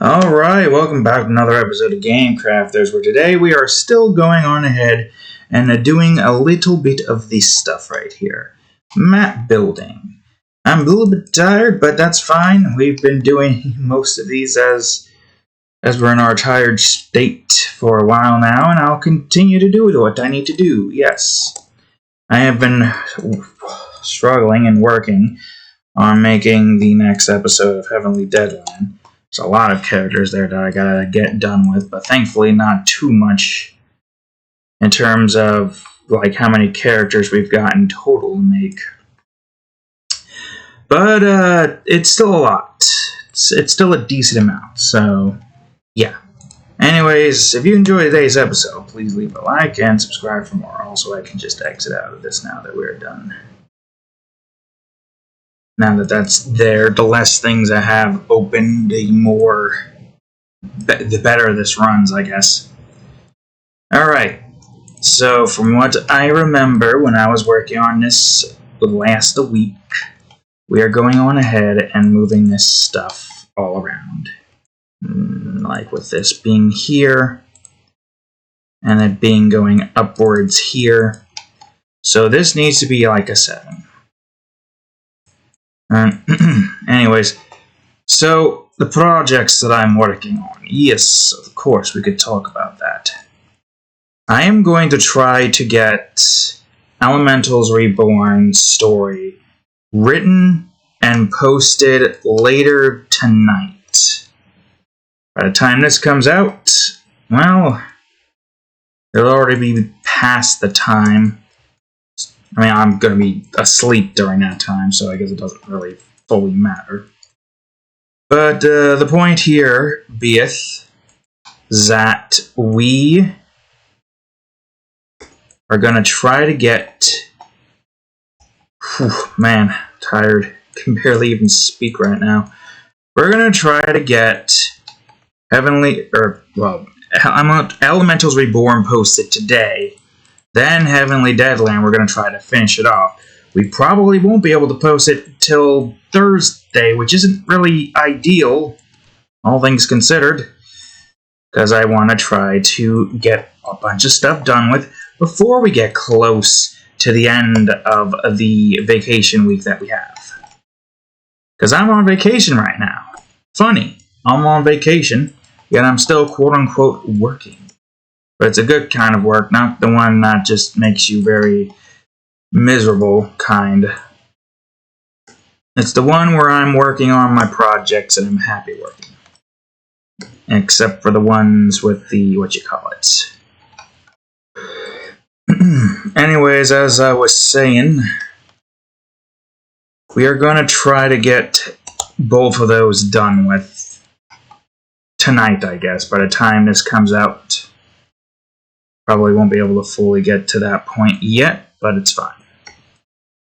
Alright, welcome back to another episode of Game Crafters, where today we are still going on ahead and doing a little bit of this stuff right here. Map building. I'm a little bit tired, but that's fine. We've been doing most of these as we're in our tired state for a while now, and I'll continue to do what I need to do, yes. I have been struggling and working on making the next episode of Heavenly Deadline. There's a lot of characters there that I gotta get done with, but thankfully not too much in terms of like how many characters we've got in total to make. But it's still a lot. It's still a decent amount, so yeah. Anyways, if you enjoyed today's episode, please leave a like and subscribe for more. Also, I can just exit out of this now that we're done. Now that that's there, the less things I have open, the better this runs, I guess. Alright, so from what I remember when I was working on this last week, we are going on ahead and moving this stuff all around. Like with this being here, and it being going upwards here. So this needs to be like a 7. Anyways, so the projects that I'm working on, yes, of course, we could talk about that. I am going to try to get Elementals Reborn story written and posted later tonight. By the time this comes out, well, it'll already be past the time. I mean, I'm going to be asleep during that time, so I guess it doesn't really fully matter. But the point here beeth that we are going to try to get... man, tired. Can barely even speak right now. We're going to try to get Elementals Reborn posted today. Then Heavenly Deadline, we're going to try to finish it off. We probably won't be able to post it till Thursday, which isn't really ideal, all things considered, because I want to try to get a bunch of stuff done with before we get close to the end of the vacation week that we have. Because I'm on vacation right now. Funny, I'm on vacation, yet I'm still quote-unquote working. But it's a good kind of work, not the one that just makes you very miserable kind. It's the one where I'm working on my projects and I'm happy working. Except for the ones with the, Anyways, as I was saying, we are going to try to get both of those done with tonight, I guess, by the time this comes out. Probably won't be able to fully get to that point yet, but it's fine.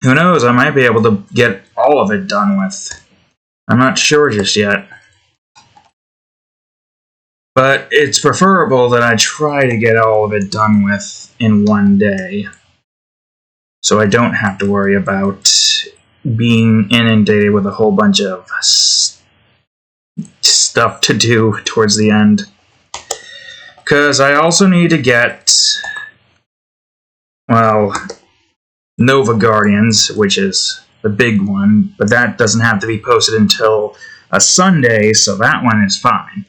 Who knows, I might be able to get all of it done with. I'm not sure just yet. But it's preferable that I try to get all of it done with in one day. So I don't have to worry about being inundated with a whole bunch of stuff to do towards the end. Because I also need to get, Nova Guardians, which is the big one, but that doesn't have to be posted until a Sunday, so that one is fine.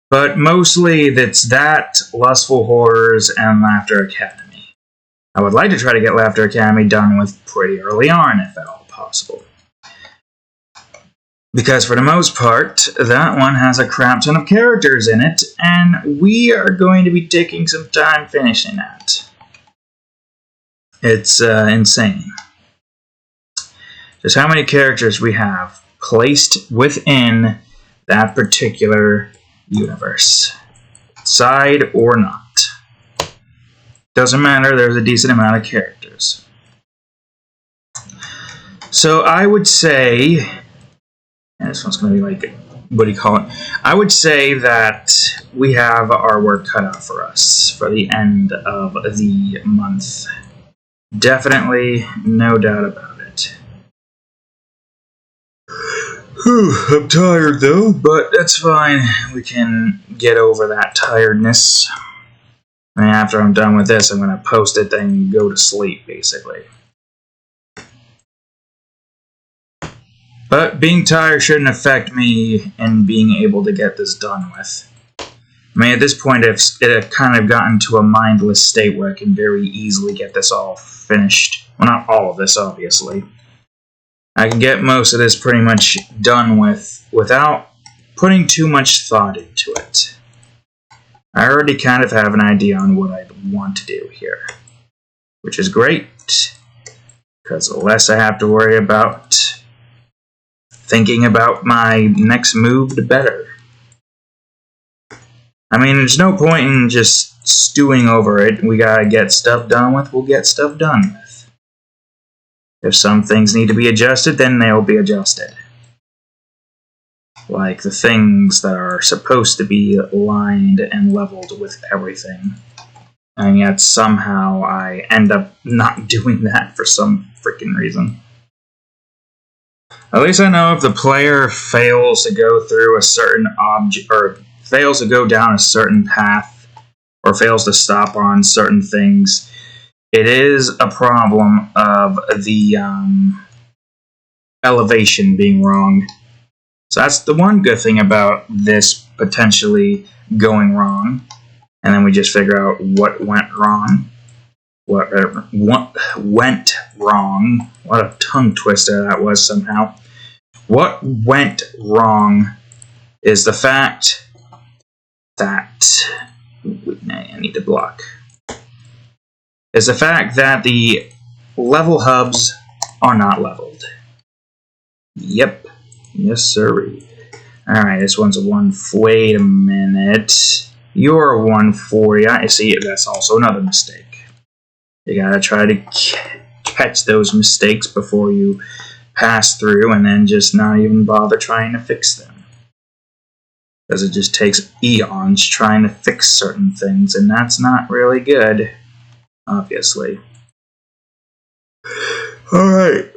But mostly it's that, Lustful Horrors, and Laughter Academy. I would like to try to get Laughter Academy done with pretty early on, if at all possible. Because for the most part, that one has a crap ton of characters in it, and we are going to be taking some time finishing that. It's insane. Just how many characters we have placed within that particular universe. Side or not. Doesn't matter, there's a decent amount of characters. So I would say... and this one's going to be I would say that we have our work cut out for us for the end of the month. Definitely, no doubt about it. Whew, I'm tired though, but that's fine. We can get over that tiredness. And after I'm done with this, I'm going to post it, then go to sleep, basically. But being tired shouldn't affect me in being able to get this done with. I mean, at this point, it had kind of gotten to a mindless state where I can very easily get this all finished. Well, not all of this, obviously. I can get most of this pretty much done with without putting too much thought into it. I already kind of have an idea on what I want to do here, which is great, because the less I have to worry about thinking about my next move, the better. I mean, there's no point in just stewing over it. We gotta get stuff done with, we'll get stuff done with. If some things need to be adjusted, then they'll be adjusted. Like the things that are supposed to be lined and leveled with everything. And yet somehow I end up not doing that for some freaking reason. At least I know if the player fails to go through a certain object, or fails to go down a certain path, or fails to stop on certain things, it is a problem of the elevation being wrong. So that's the one good thing about this potentially going wrong. And then we just figure out what went wrong. What went wrong. What a tongue twister that was somehow. What went wrong is the fact that... I need to block. Is the fact that the level hubs are not leveled. Yep. Yes, sirree. Alright, this one's a 1... Wait a minute. You're a 140. I see, that's also another mistake. You gotta try to catch those mistakes before you pass through and then just not even bother trying to fix them. Because it just takes eons trying to fix certain things, and that's not really good, obviously. Alright.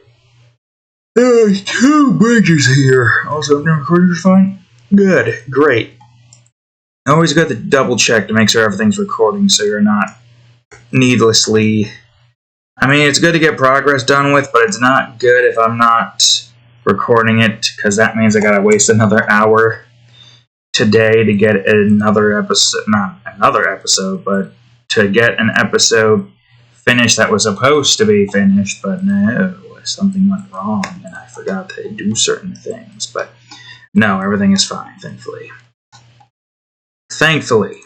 There's 2 bridges here. Also, the recorder's fine? Good. Great. Always good to double check to make sure everything's recording so you're not needlessly... I mean, it's good to get progress done with, but it's not good if I'm not recording it, because that means I gotta waste another hour today to get another episode... Not another episode, but to get an episode finished that was supposed to be finished, but no. Something went wrong and I forgot to do certain things, but no, everything is fine, thankfully. Thankfully.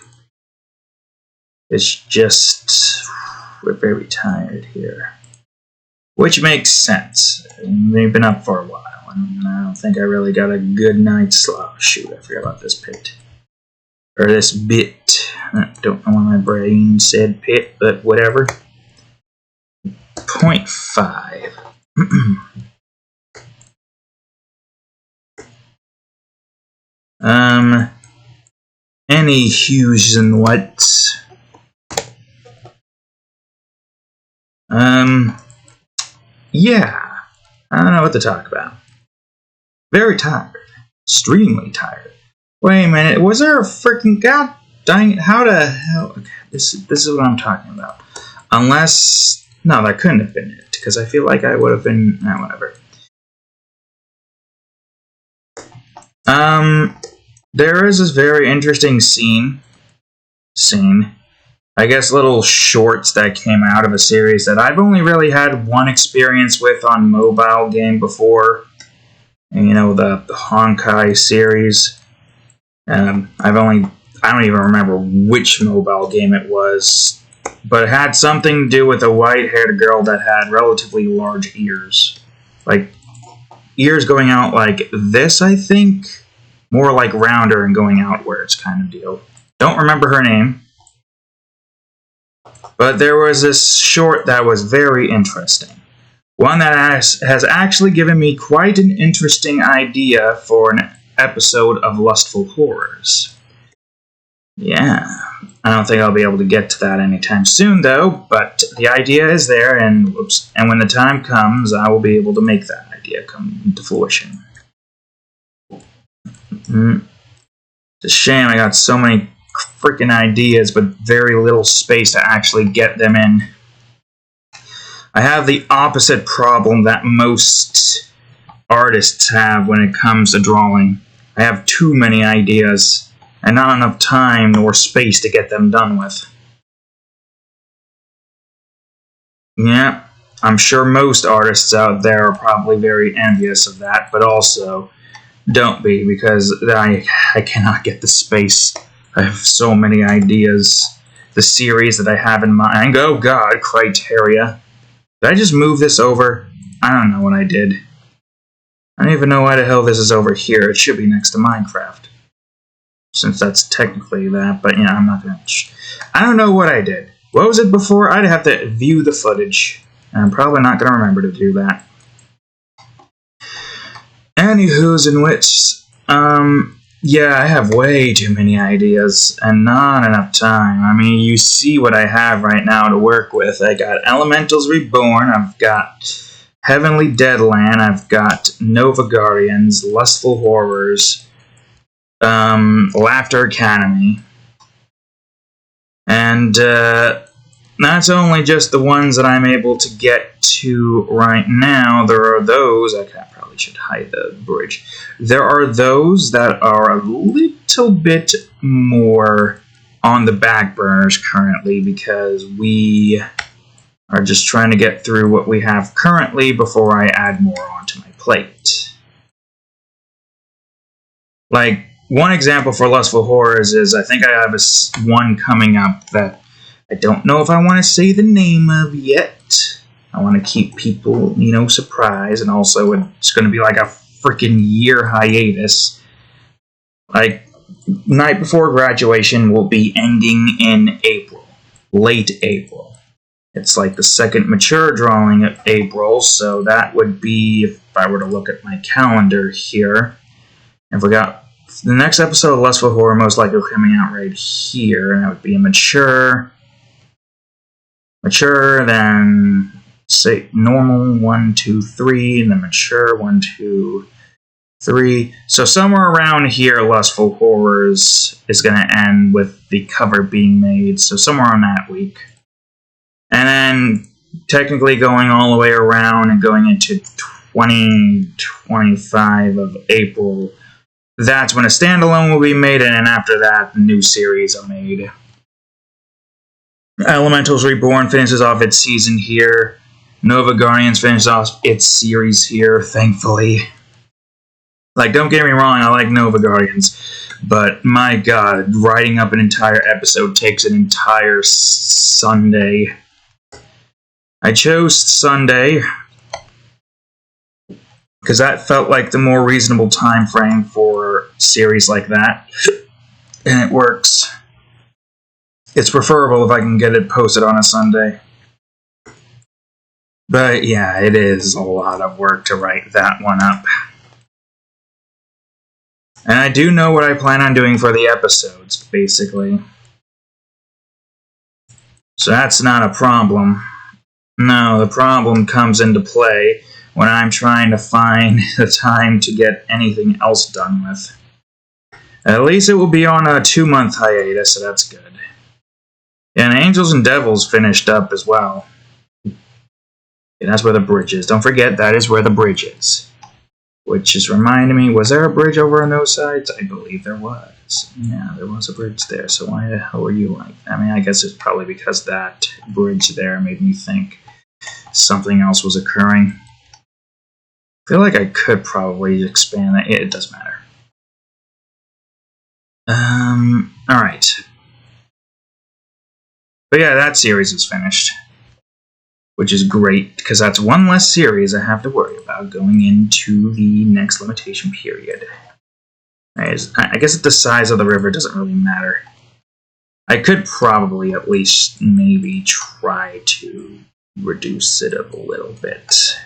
It's just we're very tired here, which makes sense. We've been up for a while and I don't think I really got a good night's sleep. Oh, shoot, I forgot about this pit, or this bit. I don't know why my brain said pit, but whatever. 0.5. Any hues and what? Yeah. I don't know what to talk about. Very tired. Extremely tired. Wait a minute, was there a freaking... God dang it, how the hell... Okay, this is what I'm talking about. Unless... No, that couldn't have been it, because I feel like I would have been... whatever. There is this very interesting scene. I guess little shorts that came out of a series that I've only really had one experience with on mobile game before. And, you know, the Honkai series. I don't even remember which mobile game it was. But it had something to do with a white-haired girl that had relatively large ears. Like, ears going out like this, I think. More like rounder and going outwards kind of deal. Don't remember her name. But there was this short that was very interesting. One that has actually given me quite an interesting idea for an episode of Lustful Horrors. Yeah. I don't think I'll be able to get to that anytime soon, though, but the idea is there, and when the time comes, I will be able to make that idea come into fruition. It's a shame I got so many freaking ideas, but very little space to actually get them in. I have the opposite problem that most artists have when it comes to drawing. I have too many ideas, and not enough time nor space to get them done with. Yeah, I'm sure most artists out there are probably very envious of that, but also don't be, because I cannot get the space. I have so many ideas. The series that I have in mind. Oh god, criteria. Did I just move this over? I don't know what I did. I don't even know why the hell this is over here. It should be next to Minecraft. Since that's technically that, but yeah, I'm not gonna... I don't know what I did. What was it before? I'd have to view the footage. And I'm probably not gonna remember to do that. Anywho's in which, yeah, I have way too many ideas and not enough time. I mean, you see what I have right now to work with. I got Elementals Reborn, I've got Heavenly Deadland, I've got Nova Guardians, Lustful Horrors, Laughter Academy, and that's only just the ones that I'm able to get to right now. There are those, I probably should hide the bridge. There are those that are a little bit more on the back burners currently because we are just trying to get through what we have currently before I add more onto my plate. Like, one example for Lustful Horrors is I think I have one coming up that I don't know if I want to say the name of yet. I want to keep people, surprised, and also it's going to be like a freaking year hiatus. Like, night before graduation will be ending in April, late April. It's like the second mature drawing of April, so that would be, if I were to look at my calendar here, if we got the next episode of Lustful Horror most likely coming out right here, and that would be a mature, then say normal 1, 2, 3, and then mature 1, 2, 3. So somewhere around here, Lustful Horrors is going to end with the cover being made. So somewhere on that week, and then technically going all the way around and going into 25 of April. That's when a standalone will be made, and then after that, the new series are made. Elementals Reborn finishes off its season here. Nova Guardians finishes off its series here, thankfully. Like, don't get me wrong, I like Nova Guardians, but my god, writing up an entire episode takes an entire Sunday. I chose Sunday because that felt like the more reasonable time frame for series like that, and it works. It's preferable if I can get it posted on a Sunday. But yeah, it is a lot of work to write that one up. And I do know what I plan on doing for the episodes, basically. So that's not a problem. No, the problem comes into play when I'm trying to find the time to get anything else done with. At least it will be on a 2-month hiatus, so that's good. And Angels and Devils finished up as well. And that's where the bridge is. Don't forget, that is where the bridge is. Which is reminding me, was there a bridge over on those sides? I believe there was. Yeah, there was a bridge there, so why the hell were you like that? I mean, I guess it's probably because that bridge there made me think something else was occurring. I feel like I could probably expand that. It doesn't matter. Alright. But yeah, that series is finished. Which is great, because that's one less series I have to worry about going into the next limitation period. I guess the size of the river doesn't really matter. I could probably at least maybe try to reduce it a little bit.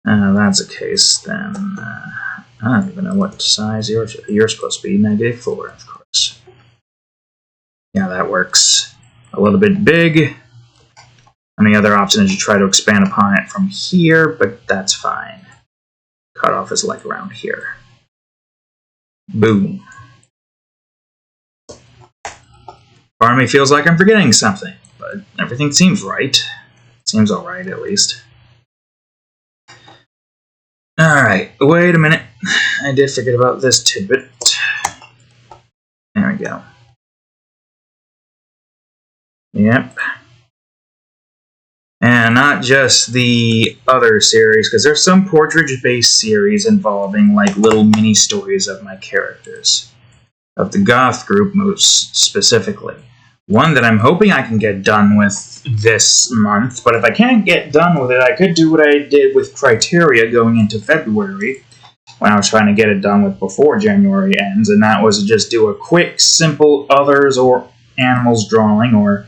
That's the case, then I don't even know what size you're supposed to be. -4, of course. Yeah, that works. A little bit big. And the other option is you try to expand upon it from here, but that's fine. Cutoff is like around here. Boom. Part of me feels like I'm forgetting something, but everything seems right. Seems alright, at least. Alright, wait a minute. I did forget about this tidbit. There we go. Yep. And not just the other series, because there's some portrait-based series involving like little mini stories of my characters. Of the goth group most specifically. One that I'm hoping I can get done with this month, but if I can't get done with it, I could do what I did with Criteria going into February, when I was trying to get it done with before January ends, and that was to just do a quick, simple others or animals drawing, or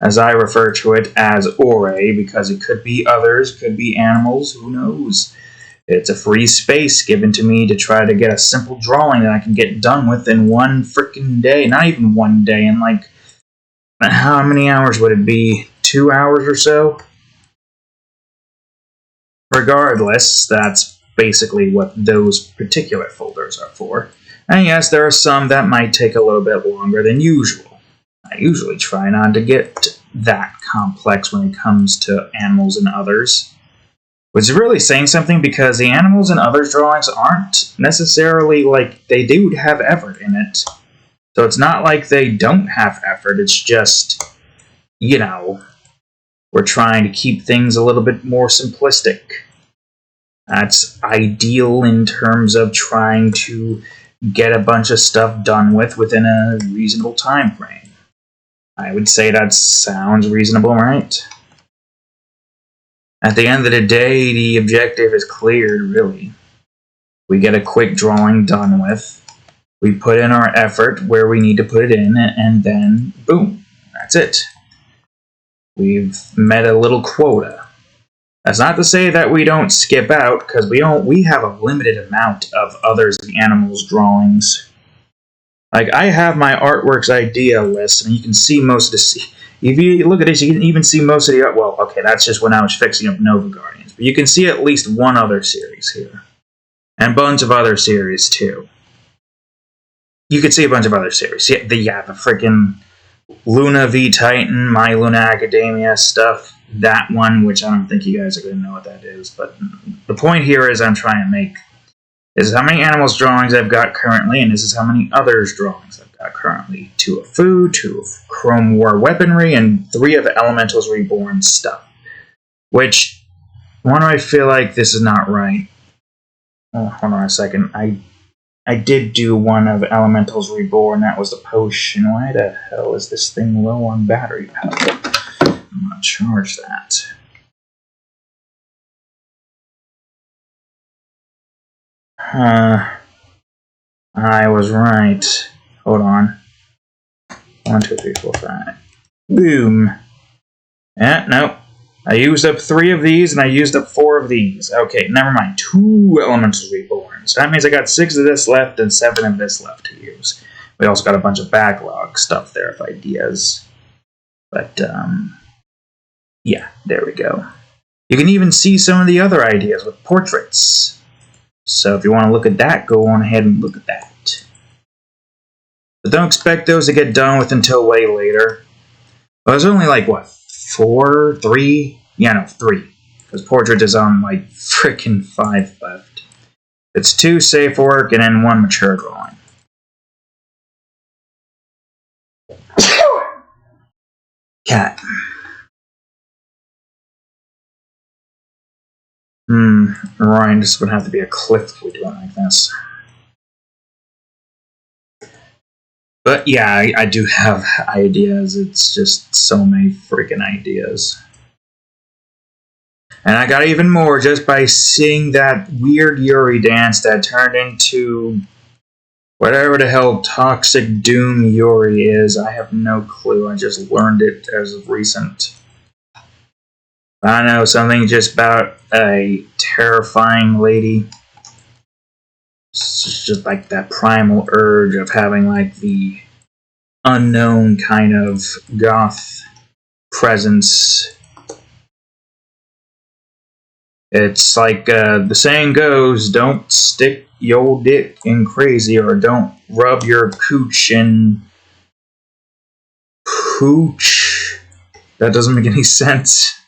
as I refer to it as Ore, because it could be others, could be animals, who knows. It's a free space given to me to try to get a simple drawing that I can get done with in one freaking day. Not even one day, in like, how many hours would it be? 2 hours or so? Regardless, that's basically what those particular folders are for. And yes, there are some that might take a little bit longer than usual. I usually try not to get that complex when it comes to animals and others. Which is really saying something, because the animals and others drawings aren't necessarily like they do have effort in it. So it's not like they don't have effort, it's just, you know, we're trying to keep things a little bit more simplistic. That's ideal in terms of trying to get a bunch of stuff done within a reasonable time frame. I would say that sounds reasonable, right? At the end of the day, the objective is cleared, really. We get a quick drawing done with. We put in our effort where we need to put it in, and then, boom, that's it. We've met a little quota. That's not to say that we don't skip out, because we have a limited amount of others and animals drawings. Like, I have my artworks idea list, and you can see most of the... If you look at this, you can even see most of the art... Well, okay, that's just when I was fixing up Nova Guardians. But you can see at least one other series here. And a bunch of other series, too. You could see a bunch of other series. Yeah, the freaking Luna v Titan, My Luna Academia stuff. That one, which I don't think you guys are going to know what that is. But the point here is I'm trying to make... This is how many animals drawings I've got currently, and this is how many others drawings I've got currently. 2 of food, 2 of Chrome War weaponry, and 3 of Elementals Reborn stuff. Which, why do I feel like this is not right? Oh, hold on a second. I did do one of Elementals Reborn. That was the potion. Why the hell is this thing low on battery power? I'm going to charge that. I was right. Hold on. 1, 2, 3, 4, 5. Boom. Nope. I used up 3 of these, and I used up 4 of these. Okay, never mind. 2 Elementals Reborn. So that means I got 6 of this left and 7 of this left to use. We also got a bunch of backlog stuff there of ideas. But, yeah, there we go. You can even see some of the other ideas with portraits. So if you want to look at that, go on ahead and look at that. But don't expect those to get done with until way later. Well, there's only like, what, 4? 3? Yeah, no, 3. Because portrait is on like frickin' 5 left. It's 2 safe work and then 1 mature drawing. Cat. Ryan, this would have to be a cliff if we do it like this. But yeah, I do have ideas. It's just so many freaking ideas. And I got even more just by seeing that weird Yuri dance that turned into whatever the hell Toxic Doom Yuri is. I have no clue. I just learned it as of recent. I know, something just about a terrifying lady. It's just like that primal urge of having like the unknown kind of goth presence. It's like the saying goes, don't stick your dick in crazy, or don't rub your cooch in pooch. That doesn't make any sense.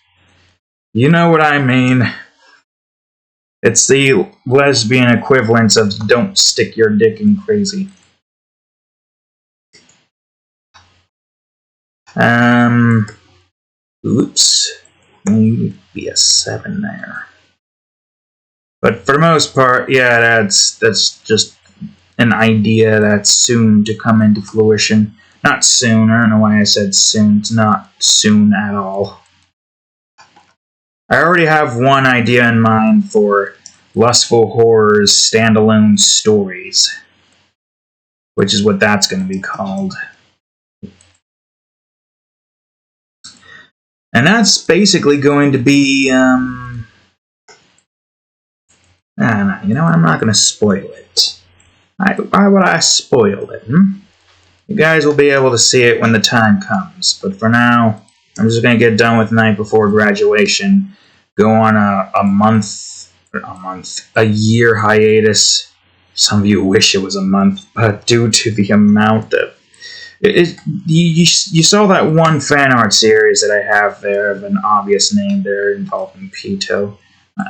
You know what I mean. It's the lesbian equivalent of don't stick your dick in crazy. Oops. Maybe be a 7 there. But for the most part, yeah, that's just an idea that's soon to come into fruition. Not soon, I don't know why I said soon. It's not soon at all. I already have one idea in mind for Lustful Horrors standalone stories, which is what that's going to be called. And that's basically going to be, no, you know what, I'm not going to spoil it. Why would I spoil it, You guys will be able to see it when the time comes, but for now, I'm just going to get done with Night Before Graduation, go on a year hiatus. Some of you wish it was a month, but due to the amount of... You saw that one fan art series that I have there of an obvious name there involving Pito.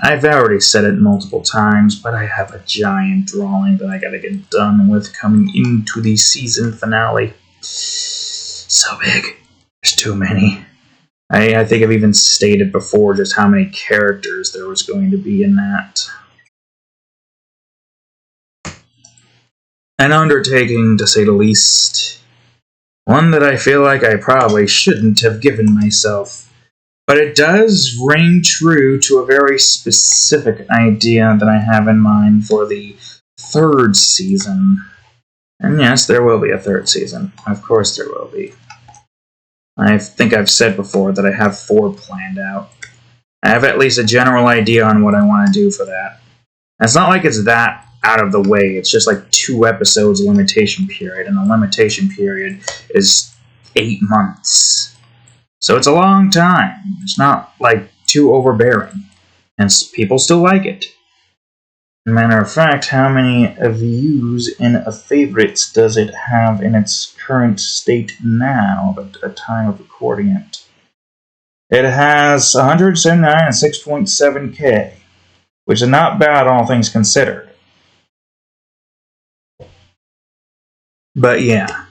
I've already said it multiple times, but I have a giant drawing that I gotta get done with coming into the season finale. So big. There's too many. I think I've even stated before just how many characters there was going to be in that. An undertaking, to say the least. One that I feel like I probably shouldn't have given myself. But it does ring true to a very specific idea that I have in mind for the 3rd season. And yes, there will be a 3rd season. Of course there will be. I think I've said before that I have 4 planned out. I have at least a general idea on what I want to do for that. And it's not like it's that out of the way. It's just like 2 episodes limitation period, and the limitation period is 8 months. So it's a long time. It's not, like, too overbearing. And people still like it. Matter of fact, how many views in favorites does it have in its current state now, at the time of recording it? It has 179 and 6.7K, which is not bad, all things considered. But yeah.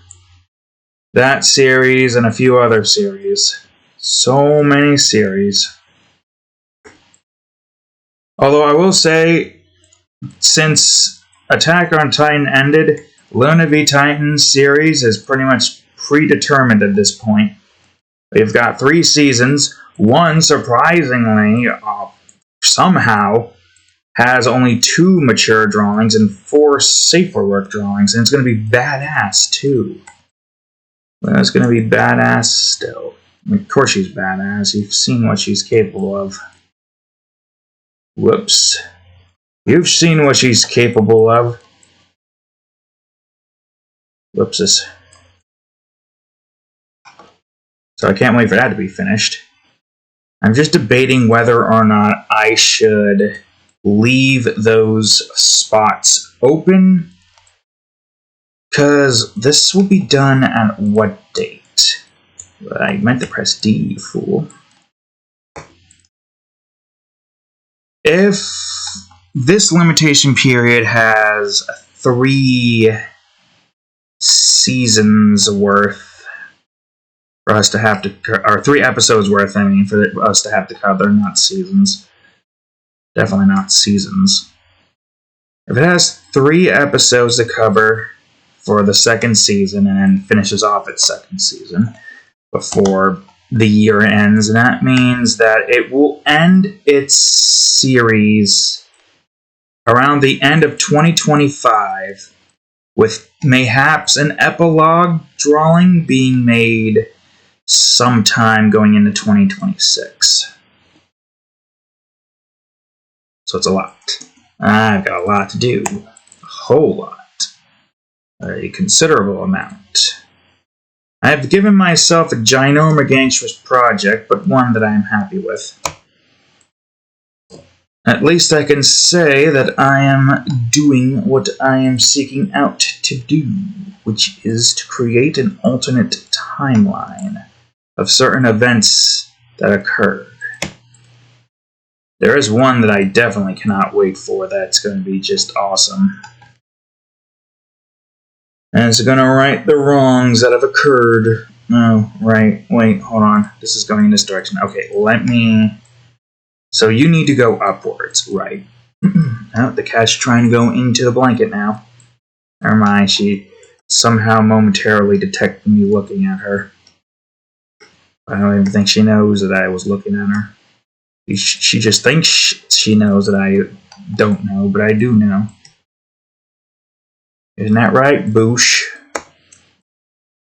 That series and a few other series. So many series. Although I will say, since Attack on Titan ended, Luna v Titan series is pretty much predetermined at this point. We've got 3 seasons. One, surprisingly, somehow, has only 2 mature drawings and 4 safer work drawings, and it's going to be badass, too. That's going to be badass still. Of course she's badass. You've seen what she's capable of. Whoops. You've seen what she's capable of. Whoopses. So I can't wait for that to be finished. I'm just debating whether or not I should leave those spots open, because this will be done at what date? I meant to press D, you fool. If this limitation period has 3 seasons worth for us to have to, or 3 episodes worth, I mean, for us to have to cover, not seasons. Definitely not seasons. If it has 3 episodes to cover for the 2nd season and then finishes off its 2nd season before the year ends, and that means that it will end its series around the end of 2025, with mayhaps an epilogue drawing being made sometime going into 2026. So it's a lot. I've got a lot to do. A whole lot. A considerable amount. I have given myself a ginormous project, but one that I am happy with. At least I can say that I am doing what I am seeking out to do, which is to create an alternate timeline of certain events that occurred. There is one that I definitely cannot wait for that's going to be just awesome. And it's going to right the wrongs that have occurred. No, right, wait, hold on. This is going in this direction. Okay, let me... So you need to go upwards, right? Oh, the cat's trying to go into the blanket now. Never mind, she somehow momentarily detected me looking at her. I don't even think she knows that I was looking at her. She just thinks she knows that I don't know, but I do know. Isn't that right, Boosh?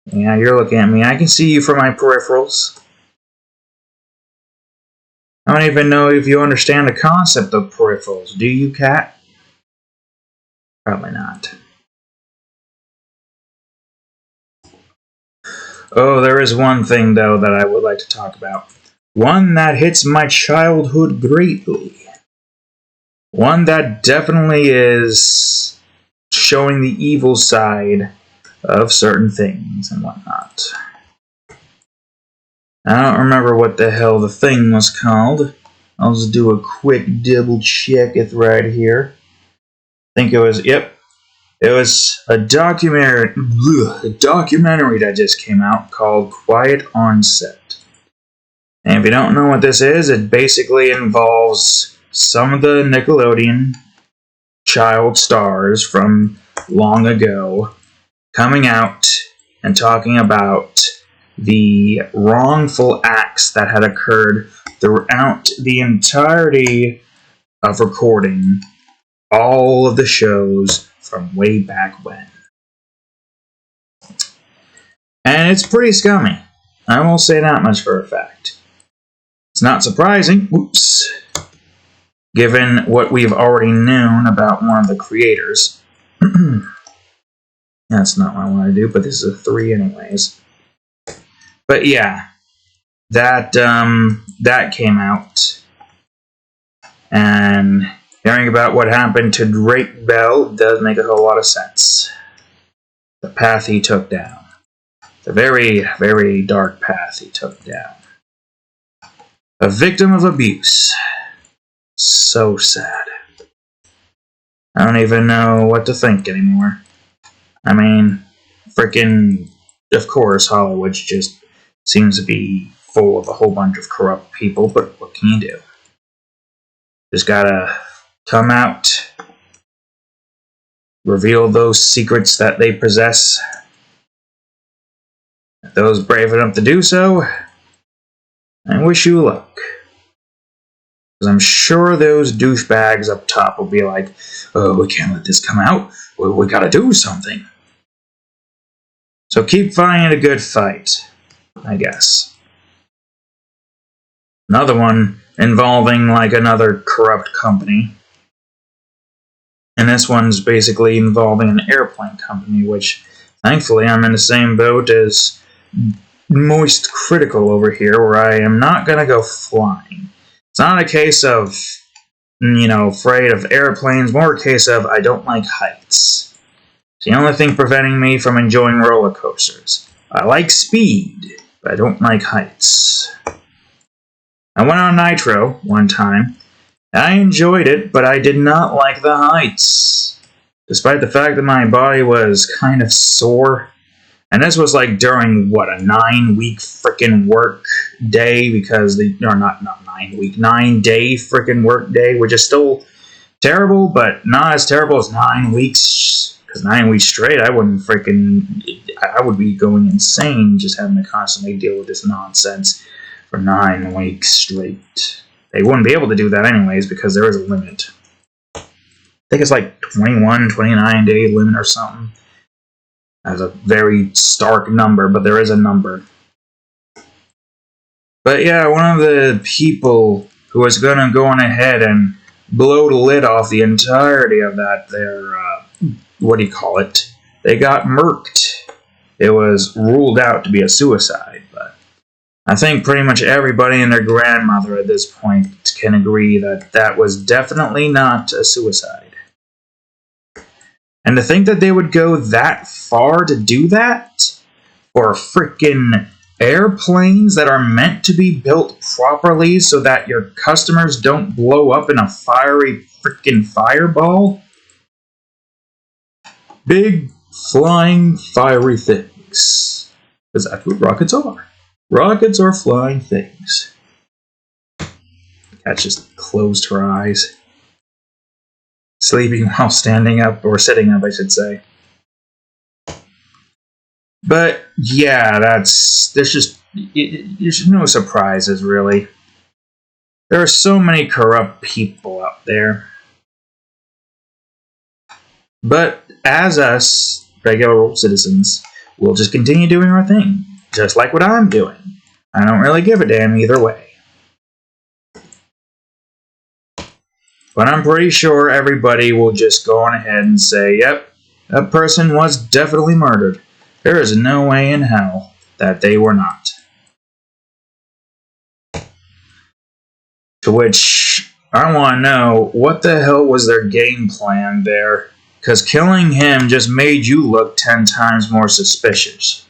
Yeah, you're looking at me. I can see you from my peripherals. I don't even know if you understand the concept of peripherals. Do you, cat? Probably not. Oh, there is one thing, though, that I would like to talk about. One that hits my childhood greatly. One that definitely is showing the evil side of certain things and whatnot. I don't remember what the hell the thing was called. I'll just do a quick double check it right here. I think it was, yep. It was a documentary that just came out called Quiet on Set. And if you don't know what this is, it basically involves some of the Nickelodeon child stars from long ago coming out and talking about the wrongful acts that had occurred throughout the entirety of recording all of the shows from way back when. And it's pretty scummy. I won't say that much for a fact. It's not surprising, given what we've already known about one of the creators. That's not what I want to do, but this is a 3 anyways. But yeah, that came out, and hearing about what happened to Drake Bell does make a whole lot of sense. The path he took down. The very, very dark path he took down. A victim of abuse. So sad. I don't even know what to think anymore. I mean, frickin', of course, Hollywood just seems to be full of a whole bunch of corrupt people, but what can you do? Just gotta come out, reveal those secrets that they possess. Those brave enough to do so, I wish you luck. Because I'm sure those douchebags up top will be like, oh, we can't let this come out. We gotta do something. So keep fighting a good fight, I guess. Another one involving like another corrupt company. And this one's basically involving an airplane company, which thankfully I'm in the same boat as Moist Critical over here, where I am not going to go flying. It's not a case of, afraid of airplanes, more a case of I don't like heights. It's the only thing preventing me from enjoying roller coasters. I like speed, but I don't like heights. I went on Nitro one time. I enjoyed it, but I did not like the heights. Despite the fact that my body was kind of sore. And this was like during, a 9-week frickin' work day, because 9-day frickin' work day, which is still terrible, but not as terrible as 9 weeks. Because 9 weeks straight, I would be going insane just having to constantly deal with this nonsense for 9 weeks straight. They wouldn't be able to do that anyways, because there is a limit. I think it's like 21, 29 day limit or something. That's a very stark number, but there is a number. But yeah, one of the people who was going to go on ahead and blow the lid off the entirety of that, they got murked. It was ruled out to be a suicide, but I think pretty much everybody and their grandmother at this point can agree that that was definitely not a suicide. And to think that they would go that far to do that for freaking airplanes that are meant to be built properly so that your customers don't blow up in a fiery freaking fireball? Big, flying, fiery things. Because that's what rockets are. Rockets are flying things. Cat just closed her eyes. Sleeping while standing up, or sitting up, I should say. But, yeah, there's no surprises, really. There are so many corrupt people out there. But, as us, regular citizens, we'll just continue doing our thing. Just like what I'm doing. I don't really give a damn either way. But I'm pretty sure everybody will just go on ahead and say, yep, that person was definitely murdered. There is no way in hell that they were not. To which I want to know, what the hell was their game plan there? Because killing him just made you look 10 times more suspicious.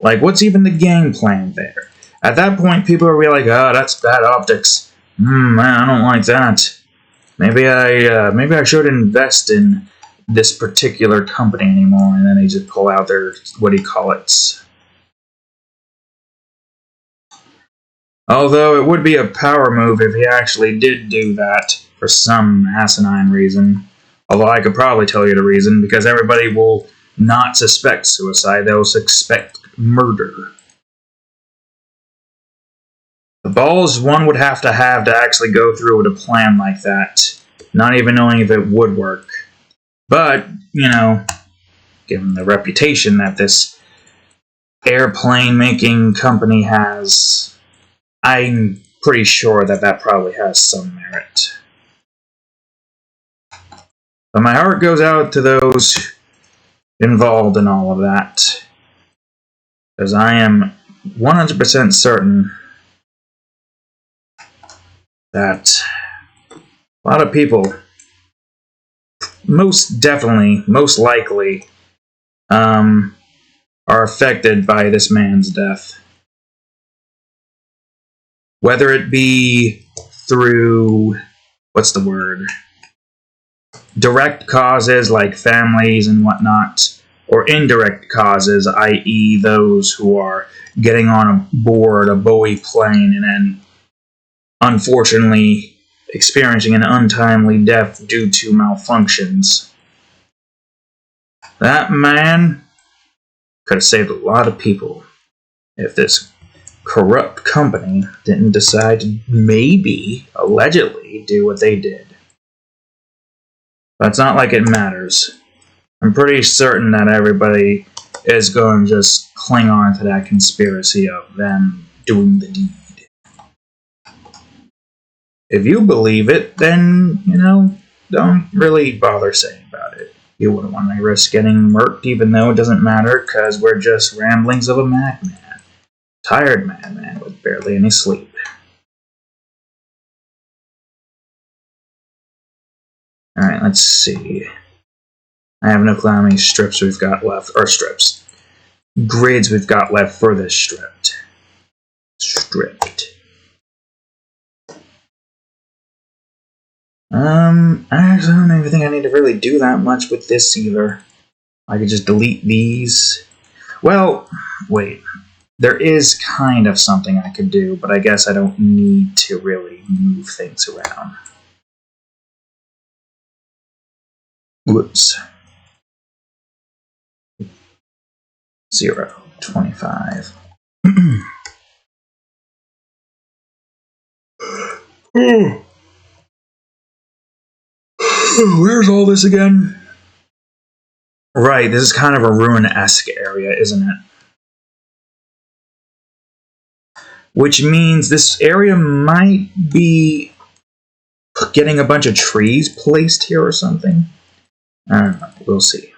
Like, what's even the game plan there? At that point, people will be like, oh, that's bad optics. Man, I don't like that. Maybe I should invest in this particular company anymore. And then they just pull out their, what do you call it? Although it would be a power move if he actually did do that for some asinine reason. Although I could probably tell you the reason, because everybody will not suspect suicide, they'll suspect murder. The balls one would have to actually go through with a plan like that, not even knowing if it would work. But, given the reputation that this airplane making company has, I'm pretty sure that probably has some merit. But my heart goes out to those involved in all of that, because I am 100% certain that a lot of people, most likely, are affected by this man's death. Whether it be through, direct causes like families and whatnot, or indirect causes, i.e. those who are getting on board a Boeing plane and then unfortunately experiencing an untimely death due to malfunctions. That man could have saved a lot of people if this corrupt company didn't decide to maybe, allegedly, do what they did. But it's not like it matters. I'm pretty certain that everybody is going to just cling on to that conspiracy of them doing the deed. If you believe it, then, don't really bother saying about it. You wouldn't want to risk getting murked, even though it doesn't matter, because we're just ramblings of a madman. Tired madman with barely any sleep. Alright, let's see. I have no clue how many strips we've got left. Or strips. Grids we've got left for this stripped. Actually, I don't even think I need to really do that much with this either. I could just delete these. Well, wait. There is kind of something I could do, but I guess I don't need to really move things around. Whoops. 0, 25. Where's all this again? Right, this is kind of a ruin-esque area, isn't it? Which means this area might be getting a bunch of trees placed here or something. I don't know, we'll see.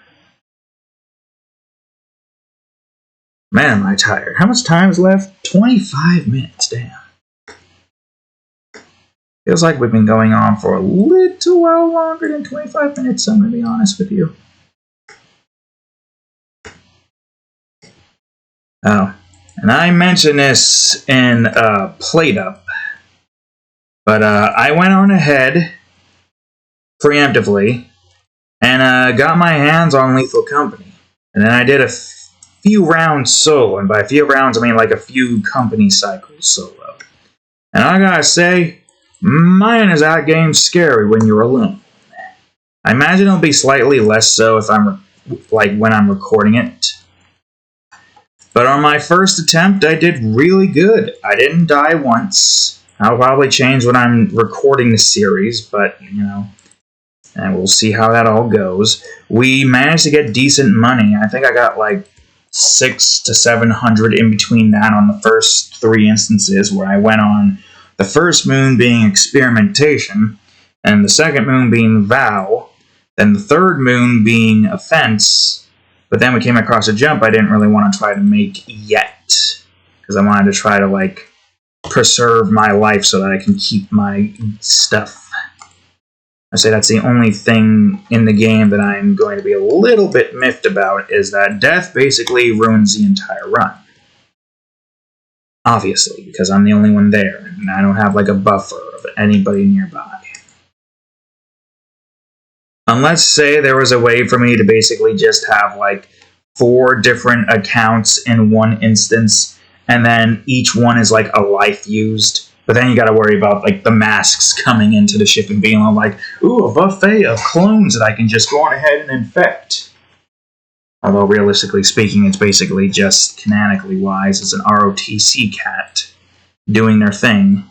Man, am I tired. How much time is left? 25 minutes, damn. Feels like we've been going on for a little while longer than 25 minutes, I'm going to be honest with you. Oh, and I mentioned this in Plate Up, but I went on ahead preemptively and got my hands on Lethal Company. And then I did a few rounds solo, and by a few rounds I mean like a few company cycles solo. And I gotta say, man, is that game scary when you're alone. I imagine it'll be slightly less so if I'm when I'm recording it. But on my first attempt, I did really good. I didn't die once. I'll probably change when I'm recording the series, but and we'll see how that all goes. We managed to get decent money. I think I got like 600 to 700 in between that on the first 3 instances where I went on. The first moon being Experimentation, and the second moon being Vow, then the third moon being Offense, but then we came across a jump I didn't really want to try to make yet, because I wanted to try to preserve my life so that I can keep my stuff. I say that's the only thing in the game that I'm going to be a little bit miffed about, is that death basically ruins the entire run. Obviously, because I'm the only one there, and I don't have a buffer of anybody nearby. Unless, say, there was a way for me to basically just have 4 different accounts in one instance, and then each one is a life used. But then you gotta worry about the masks coming into the ship and being all ooh, a buffet of clones that I can just go on ahead and infect. Although realistically speaking, it's basically just canonically wise, it's an ROTC cat doing their thing.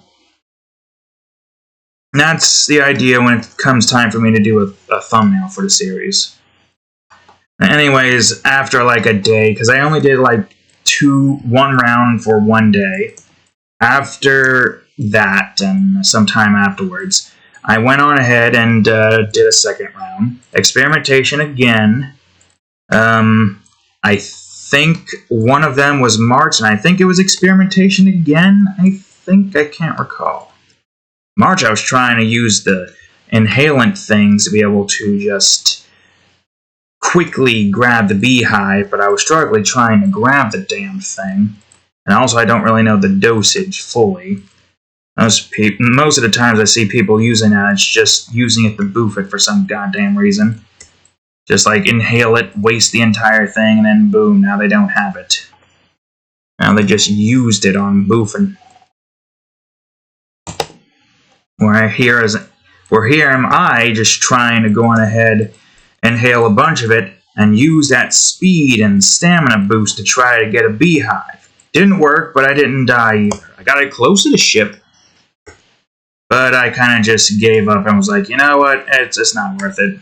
And that's the idea when it comes time for me to do a thumbnail for the series. Anyways, after a day, because I only did one round for one day. After that, and sometime afterwards, I went on ahead and did a second round. Experimentation again. I think one of them was March, and I think it was Experimentation again. I can't recall. March, I was trying to use the inhalant things to be able to just quickly grab the beehive, but I was struggling trying to grab the damn thing. And also, I don't really know the dosage fully. Most of the times I see people using that, it's just using it to boof it for some goddamn reason. Just inhale it, waste the entire thing, and then boom, now they don't have it. Now they just used it on boofing. Where here am I just trying to go on ahead, inhale a bunch of it, and use that speed and stamina boost to try to get a beehive. Didn't work, but I didn't die either. I got it close to the ship, but I kind of just gave up and was like, you know what, it's not worth it.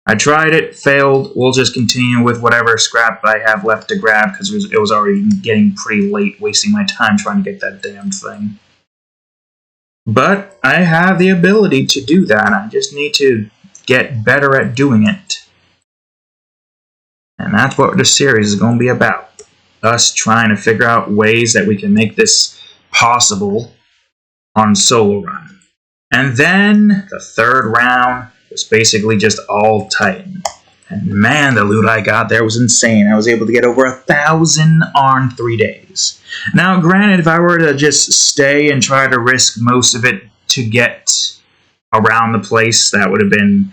I tried it, failed, we'll just continue with whatever scrap I have left to grab, because it was already getting pretty late, wasting my time trying to get that damn thing. But I have the ability to do that, I just need to get better at doing it. And that's what the series is going to be about. Us trying to figure out ways that we can make this possible on solo run. And then the third round was basically just all Titan. And man, the loot I got there was insane. I was able to get over 1,000 on 3 days. Now, granted, if I were to just stay and try to risk most of it to get around the place, that would have been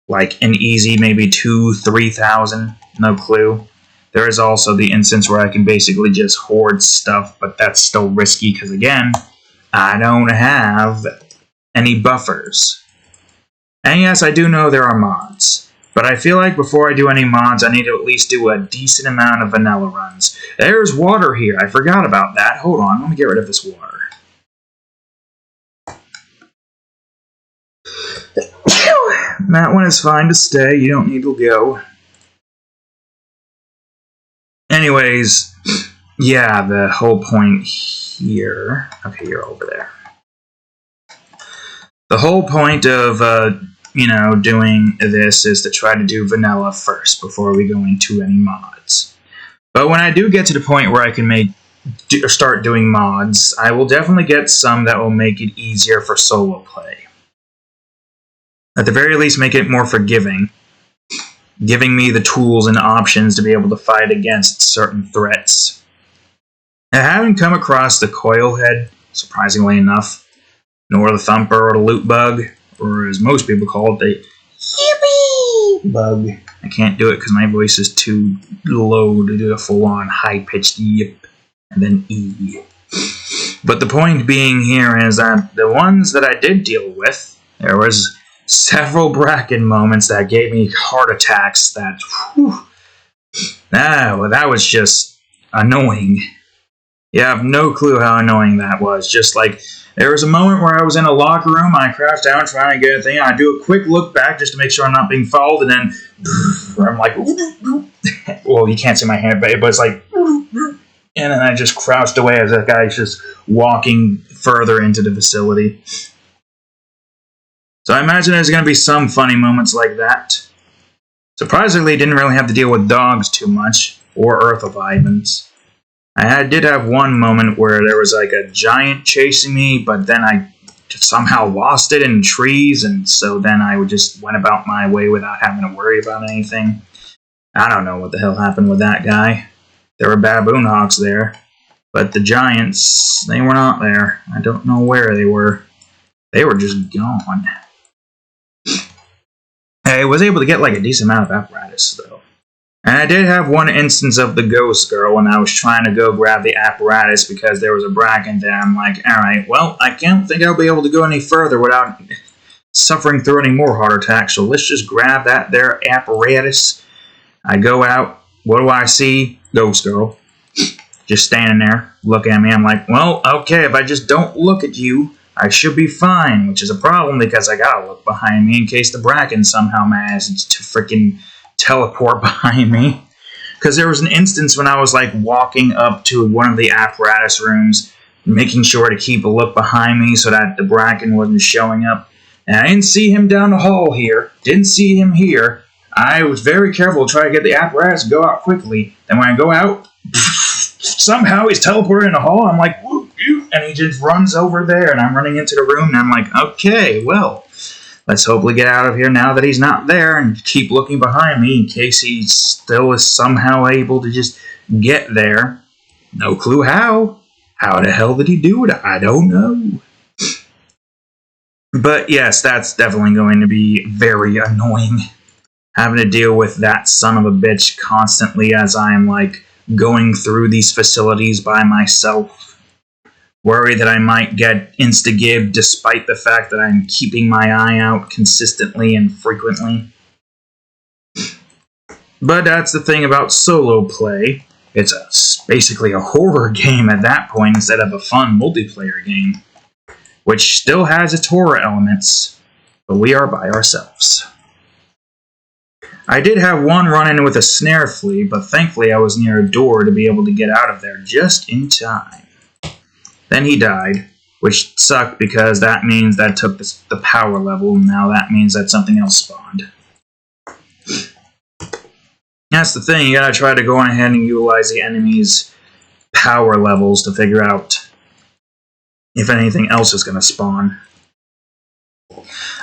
an easy maybe 2,000-3,000, no clue. There is also the instance where I can basically just hoard stuff, but that's still risky because, again, I don't have any buffers. And yes, I do know there are mods, but I feel like before I do any mods, I need to at least do a decent amount of vanilla runs. There's water here. I forgot about that. Hold on. Let me get rid of this water. That one is fine to stay. You don't need to go. Anyways, yeah, the whole point here... Okay, you're over there. The whole point of, doing this is to try to do vanilla first before we go into any mods. But when I do get to the point where I can start doing mods, I will definitely get some that will make it easier for solo play. At the very least, make it more forgiving, giving me the tools and options to be able to fight against certain threats. I haven't come across the coilhead, surprisingly enough, nor the thumper or the loot bug, or as most people call it, the yippee bug. I can't do it because my voice is too low to do a full-on high-pitched yip and then E. But the point being here is that the ones that I did deal with, there was several Bracken moments that gave me heart attacks that, that was just annoying. You have no clue how annoying that was. Just like, there was a moment where I was in a locker room, I crouched down trying to get a thing, I do a quick look back just to make sure I'm not being fouled, and then I'm like, well, you can't see my hand, but it's like, and then I just crouched away as that guy's just walking further into the facility. So I imagine there's going to be some funny moments like that. Surprisingly, didn't really have to deal with dogs too much, or Earth Vibans. I did have one moment where there was like a giant chasing me, but then I somehow lost it in trees, and so then I just went about my way without having to worry about anything. I don't know what the hell happened with that guy. There were baboon hawks there, but the giants, they were not there. I don't know where they were. They were just gone. I was able to get like a decent amount of apparatus, though. And I did have one instance of the ghost girl when I was trying to go grab the apparatus because there was a Bracken there. I'm like, alright, well, I can't think I'll be able to go any further without suffering through any more heart attacks, so let's just grab that there apparatus. I go out, what do I see? Ghost girl. Just standing there, looking at me. I'm like, well, okay, if I just don't look at you, I should be fine, which is a problem because I gotta look behind me in case the Bracken somehow manages to freaking teleport behind me. Because there was an instance when I was like walking up to one of the apparatus rooms, making sure to keep a look behind me so that the Bracken wasn't showing up. And I didn't see him down the hall here, didn't see him here. I was very careful to try to get the apparatus to go out quickly. Then when I go out, somehow he's teleported in the hall. I'm like, whoop, and he just runs over there, and I'm running into the room, and I'm like, okay, well, let's hopefully get out of here now that he's not there and keep looking behind me in case he still is somehow able to just get there. No clue how. How the hell did he do it? I don't know. But yes, that's definitely going to be very annoying. Having to deal with that son of a bitch constantly as I'm like going through these facilities by myself. Worry that I might get insta-gib despite the fact that I'm keeping my eye out consistently and frequently. But that's the thing about solo play. It's basically a horror game at that point instead of a fun multiplayer game, which still has its horror elements, but we are by ourselves. I did have one run-in with a snare flea, but thankfully I was near a door to be able to get out of there just in time. Then he died, which sucked because that means that took the power level, and now that means that something else spawned. That's the thing, you gotta try to go on ahead and utilize the enemy's power levels to figure out if anything else is gonna spawn.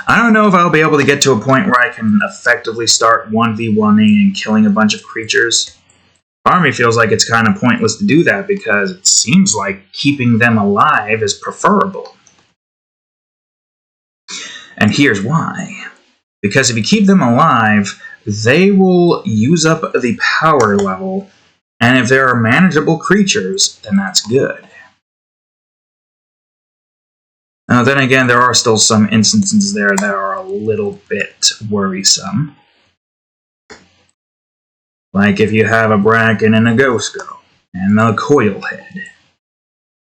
I don't know if I'll be able to get to a point where I can effectively start 1v1ing and killing a bunch of creatures. Part of me feels like it's kind of pointless to do that because it seems like keeping them alive is preferable. And here's why. Because if you keep them alive, they will use up the power level, and if there are manageable creatures, then that's good. Now, then again, there are still some instances there that are a little bit worrisome. Like if you have a Bracken and a Ghost Girl, and a Coil Head.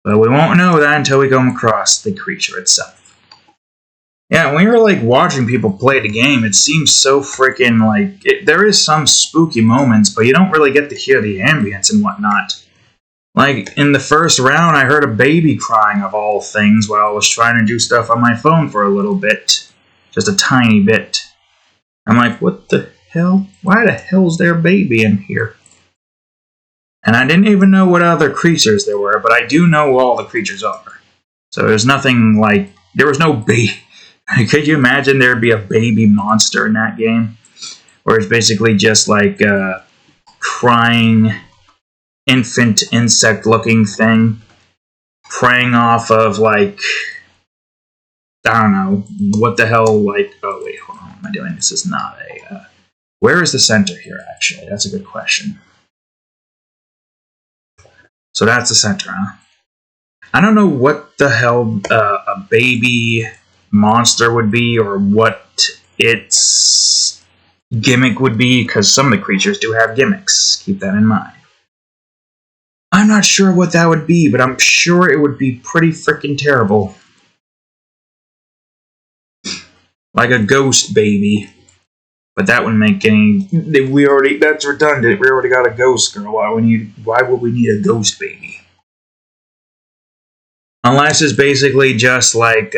But we won't know that until we come across the creature itself. Yeah, when you're like watching people play the game, it seems so freaking like... there is some spooky moments, but you don't really get to hear the ambience and whatnot. Like, in the first round, I heard a baby crying of all things while I was trying to do stuff on my phone for a little bit. Just a tiny bit. I'm like, what the hell? Why the hell's there a baby in here? And I didn't even know what other creatures there were, but I do know what all the creatures are. So there's nothing like... There was no baby... Could you imagine there'd be a baby monster in that game? Where it's basically just like a crying infant insect-looking thing preying off of, like... I don't know, what the hell, like... Oh, wait, hold on, what am I doing? This is not a... Where is the center here, actually? That's a good question. So that's the center, huh? I don't know what the hell a baby monster would be, or what its gimmick would be, because some of the creatures do have gimmicks. Keep that in mind. I'm not sure what that would be, but I'm sure it would be pretty freaking terrible. Like a ghost baby. But that wouldn't make any... That's redundant. We already got a ghost girl. Why would we need a ghost baby? Unless it's basically just like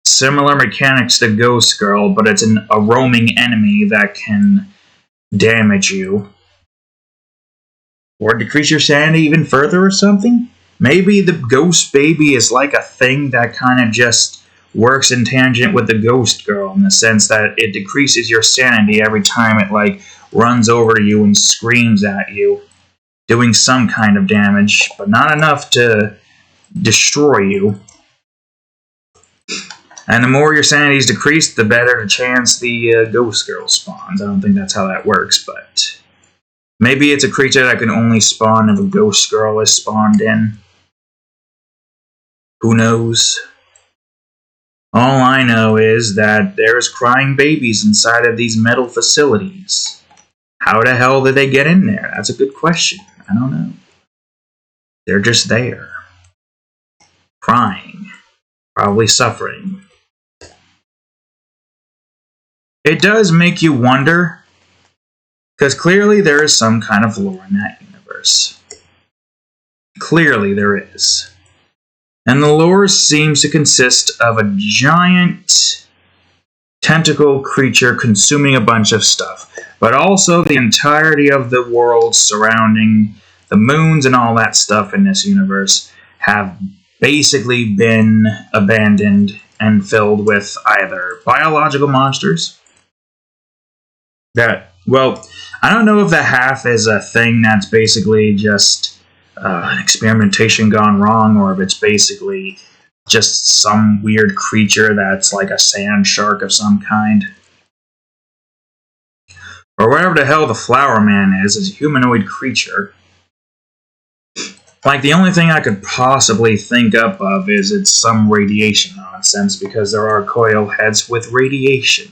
similar mechanics to Ghost Girl, but it's a roaming enemy that can damage you. Or decrease your sanity even further or something? Maybe the ghost baby is like a thing that kind of just works in tangent with the Ghost Girl, in the sense that it decreases your sanity every time it like runs over to you and screams at you, doing some kind of damage, but not enough to destroy you. And the more your sanity is decreased, the better the chance the Ghost Girl spawns. I don't think that's how that works, but maybe it's a creature that can only spawn if a Ghost Girl is spawned in. Who knows? All I know is that there's crying babies inside of these metal facilities. How the hell did they get in there? That's a good question. I don't know. They're just there. Crying. Probably suffering. It does make you wonder, because clearly there is some kind of lore in that universe. Clearly there is. And the lore seems to consist of a giant tentacle creature consuming a bunch of stuff, but also the entirety of the world surrounding the moons and all that stuff in this universe have basically been abandoned and filled with either biological monsters that, well, I don't know if the half is a thing that's basically just experimentation gone wrong, or if it's basically just some weird creature that's like a sand shark of some kind. Or whatever the hell the Flower Man is a humanoid creature. Like, the only thing I could possibly think up of is it's some radiation nonsense, because there are coil heads with radiation.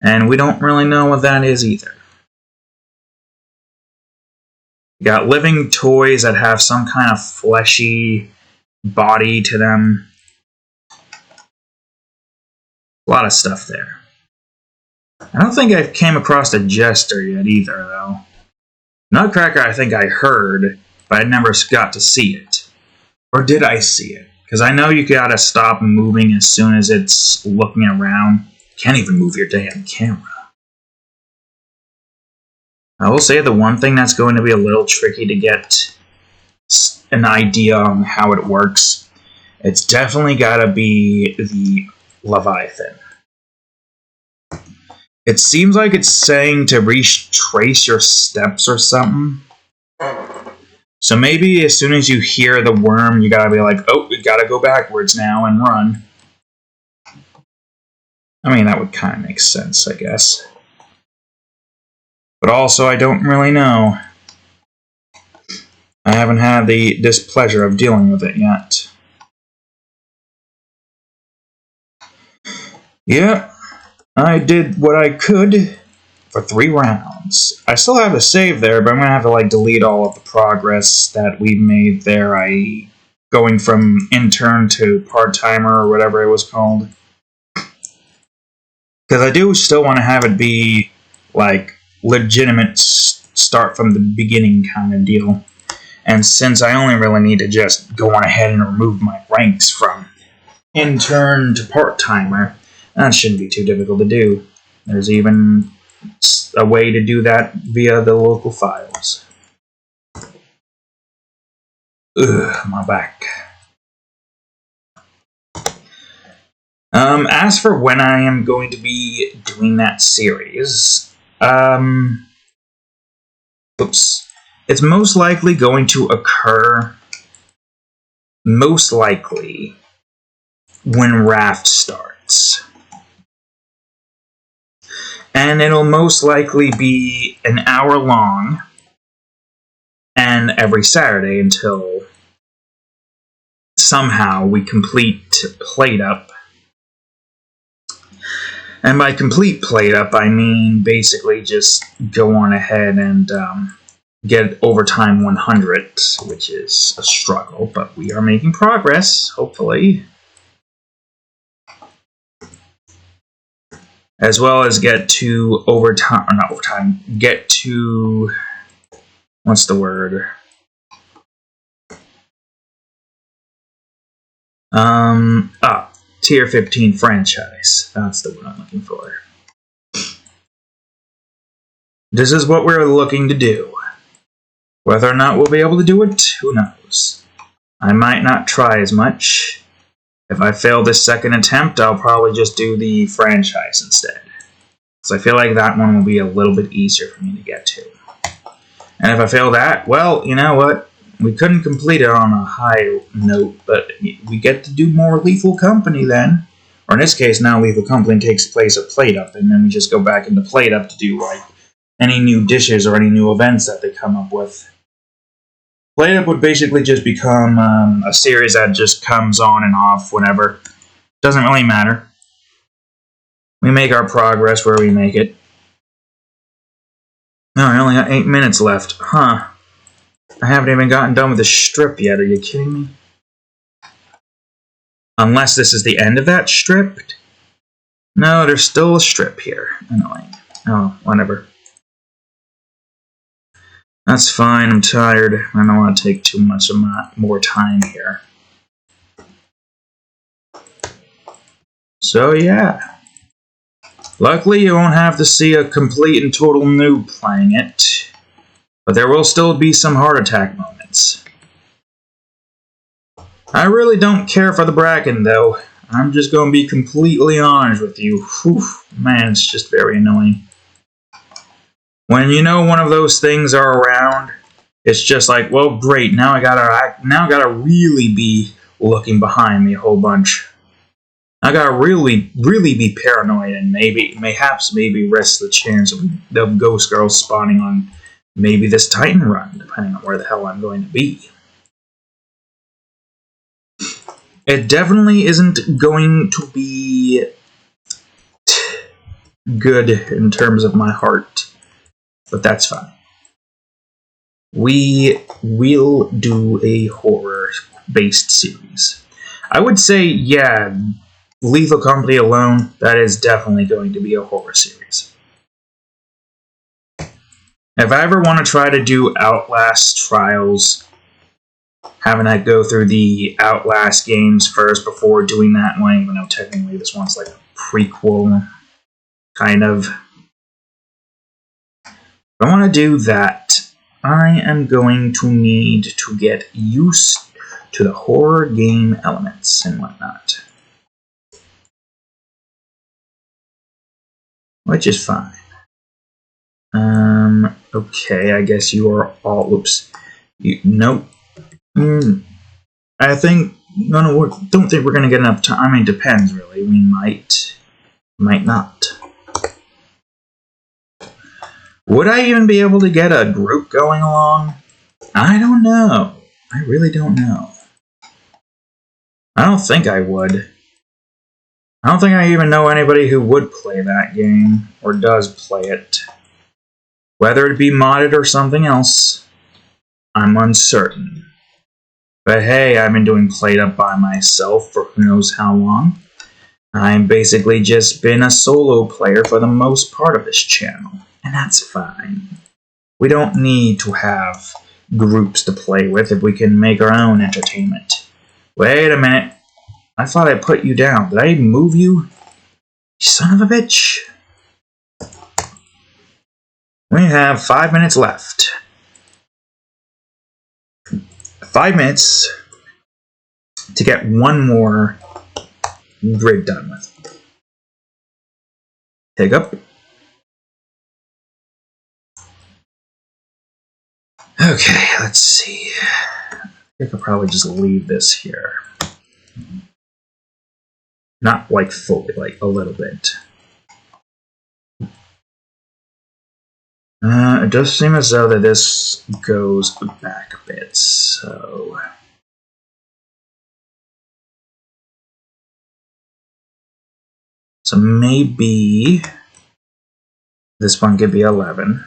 And we don't really know what that is either. You got living toys that have some kind of fleshy body to them. A lot of stuff there. I don't think I came across a Jester yet either, though. Nutcracker I think I heard, but I never got to see it. Or did I see it? Because I know you gotta stop moving as soon as it's looking around. Can't even move your damn camera. I will say the one thing that's going to be a little tricky to get an idea on how it works, it's definitely gotta be the Leviathan. It seems like it's saying to retrace your steps or something. So maybe as soon as you hear the worm, you gotta be like, oh, we gotta go backwards now and run. I mean, that would kind of make sense, I guess. But also, I don't really know. I haven't had the displeasure of dealing with it yet. Yep, I did what I could for 3 rounds. I still have a save there, but I'm going to have to like delete all of the progress that we made there. Going from intern to part-timer or whatever it was called. Because I do still want to have it be, like, legitimate start from the beginning kind of deal. And since I only really need to just go on ahead and remove my ranks from intern to part-timer, that shouldn't be too difficult to do. There's even a way to do that via the local files. Ugh, my back. As for when I am going to be doing that series, oops. It's most likely going to occur, most likely, when Raft starts. And it'll most likely be an hour long, and every Saturday until somehow we complete Played Up. And by complete Played Up, I mean basically just go on ahead and get Overtime 100, which is a struggle, but we are making progress, hopefully. As well as get to Overtime, or not Overtime, get to, what's the word? Tier 15 franchise. That's the word I'm looking for. This is what we're looking to do. Whether or not we'll be able to do it, who knows. I might not try as much. If I fail this second attempt, I'll probably just do the franchise instead. So I feel like that one will be a little bit easier for me to get to. And if I fail that, well, you know what? We couldn't complete it on a high note, but we get to do more Lethal Company then. Or in this case, now Lethal Company takes place at Played Up, and then we just go back into Played Up to do, like, any new dishes or any new events that they come up with. Played Up would basically just become a series that just comes on and off whenever. Doesn't really matter. We make our progress where we make it. No, I only got 8 minutes left. Huh. I haven't even gotten done with the strip yet. Are you kidding me? Unless this is the end of that strip. No, there's still a strip here. Annoying. Oh, whatever. That's fine. I'm tired. I don't want to take too much of more time here. So, yeah. Luckily, you won't have to see a complete and total noob playing it. But there will still be some heart attack moments. I really don't care for the bracken, though. I'm just going to be completely honest with you. Whew, man, it's just very annoying. When you know one of those things are around, it's just like, well, great. Now I gotta really be looking behind me a whole bunch. I gotta really be paranoid and maybe risk the chance of Ghost Girl spawning on maybe this Titan run, depending on where the hell I'm going to be. It definitely isn't going to be good in terms of my heart, but that's fine. We will do a horror-based series. I would say, yeah, Lethal Company alone, that is definitely going to be a horror series. If I ever want to try to do Outlast Trials, having that go through the Outlast games first before doing that one, even though technically this one's like a prequel, kind of. If I want to do that, I am going to need to get used to the horror game elements and whatnot. Which is fine. Okay, I guess you are all... Oops. Nope. I think... don't think we're going to get enough time. I mean, it depends, really. We might not. Would I even be able to get a group going along? I don't know. I really don't know. I don't think I would. I don't think I even know anybody who would play that game, or does play it. Whether it be modded or something else, I'm uncertain. But hey, I've been doing Played Up by myself for who knows how long. I've basically just been a solo player for the most part of this channel, and that's fine. We don't need to have groups to play with if we can make our own entertainment. Wait a minute. I thought I put you down. Did I move you? You son of a bitch. We have 5 minutes left. 5 minutes to get one more grid done with. Pick up. Okay, let's see. I could probably just leave this here. Not like fully, like a little bit. It does seem as though that this goes back a bit, so... So maybe this one could be 11.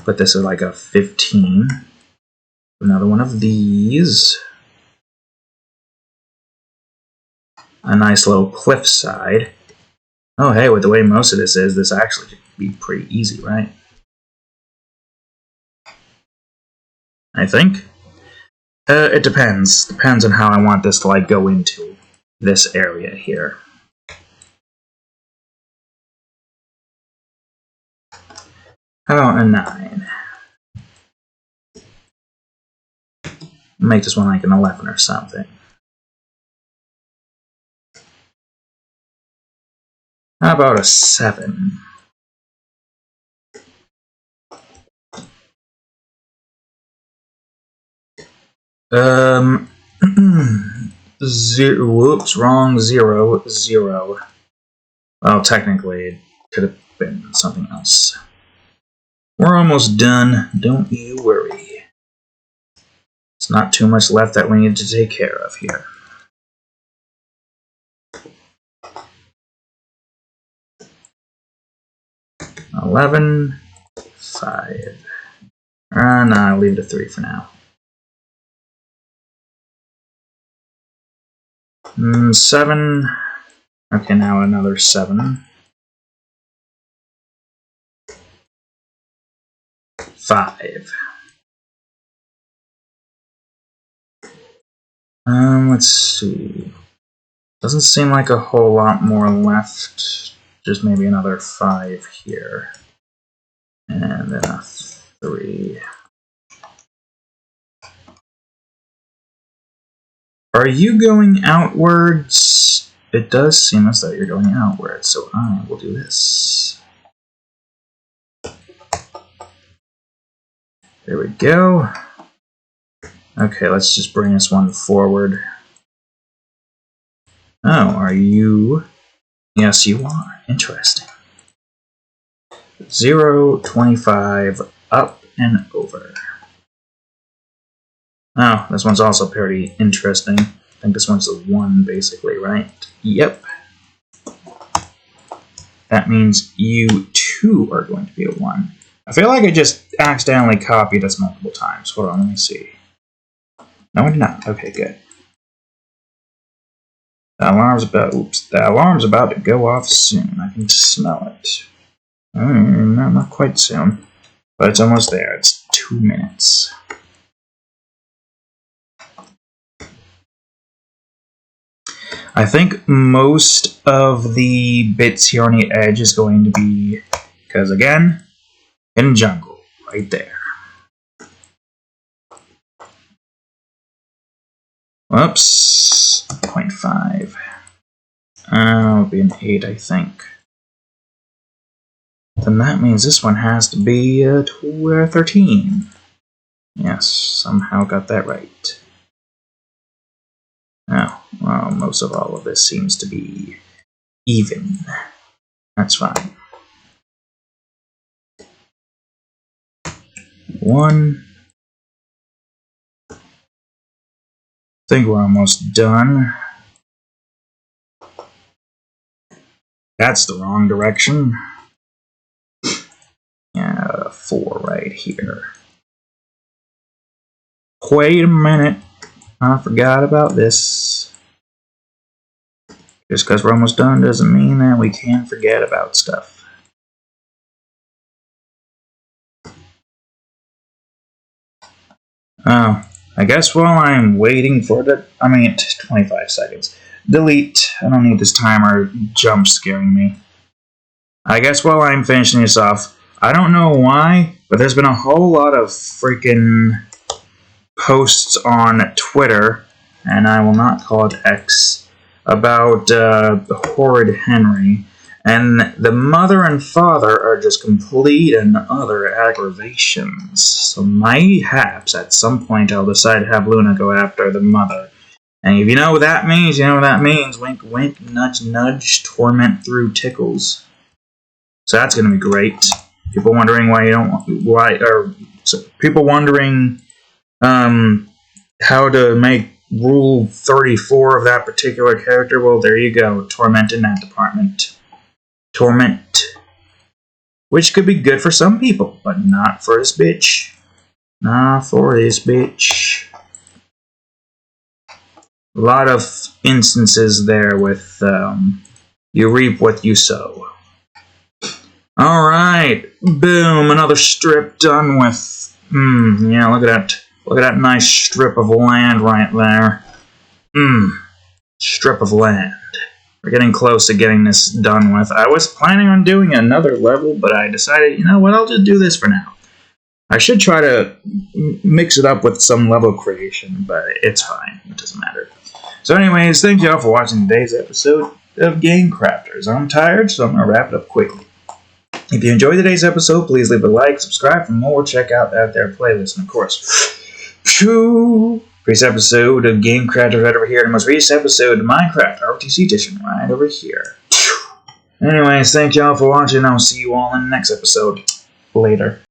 But this is like a 15. Another one of these. A nice little cliffside. Oh, hey, with the way most of this is, this actually could be pretty easy, right? I think. It depends. Depends on how I want this to, like, go into this area here. How about a 9? Make this one like an 11 or something. How about a 7? Whoops, wrong. 0, 0. Well, technically, it could have been something else. We're almost done. Don't you worry. It's not too much left that we need to take care of here. $11, $5. No, I'll leave it at 3 for now. 7. Okay, now another 7. 5. Let's see. Doesn't seem like a whole lot more left. Just maybe another 5 here. And then a 3. Are you going outwards? It does seem as though you're going outwards, so I will do this. There we go. Okay, let's just bring this one forward. Oh, are you? Yes, you are. Interesting. 0, 25, up and over. Oh, this one's also pretty interesting. I think this one's a 1, basically, right? Yep. That means you, too, are going to be a 1. I feel like I just accidentally copied this multiple times. Hold on, let me see. No, I did not. Okay, good. The alarm's about to go off soon. I can smell it. No, not quite soon. But it's almost there. It's 2 minutes. I think most of the bits here on the edge is going to be, because again, hidden jungle, right there. Whoops, 0.5. It'll be an 8, I think. Then that means this one has to be 13. Yes, somehow got that right. Oh, well, most of all of this seems to be even. That's fine. 1. I think we're almost done. That's the wrong direction. Yeah, 4 right here. Wait a minute. I forgot about this. Just because we're almost done doesn't mean that we can forget about stuff. Oh, I guess while I'm waiting for the... 25 seconds. Delete. I don't need this timer jump scaring me. I guess while I'm finishing this off, I don't know why, But there's been a whole lot of freaking posts on Twitter, and I will not call it X, about horrid Henry. And the mother and father are just complete and utter aggravations. So mayhaps at some point I'll decide to have Luna go after the mother. And if you know what that means, you know what that means. Wink, wink, nudge, nudge, torment through tickles. So that's going to be great. People wondering people wondering how to make Rule 34 of that particular character. Well, there you go. Torment in that department. Torment. Which could be good for some people, but not for this bitch. Not for this bitch. A lot of instances there with you reap what you sow. Alright. Boom. Another strip done with. Yeah, look at that. Look at that nice strip of land right there. Strip of land. We're getting close to getting this done with. I was planning on doing another level, but I decided, you know what, I'll just do this for now. I should try to mix it up with some level creation, but it's fine. It doesn't matter. So anyways, thank you all for watching today's episode of Game Crafters. I'm tired, so I'm going to wrap it up quickly. If you enjoyed today's episode, please leave a like, subscribe for more, check out their playlist, and of course, previous episode of Game Crafters right over here, and the most recent episode of Minecraft RTC Edition right over here. Anyways, thank y'all for watching. I'll see you all in the next episode. Later.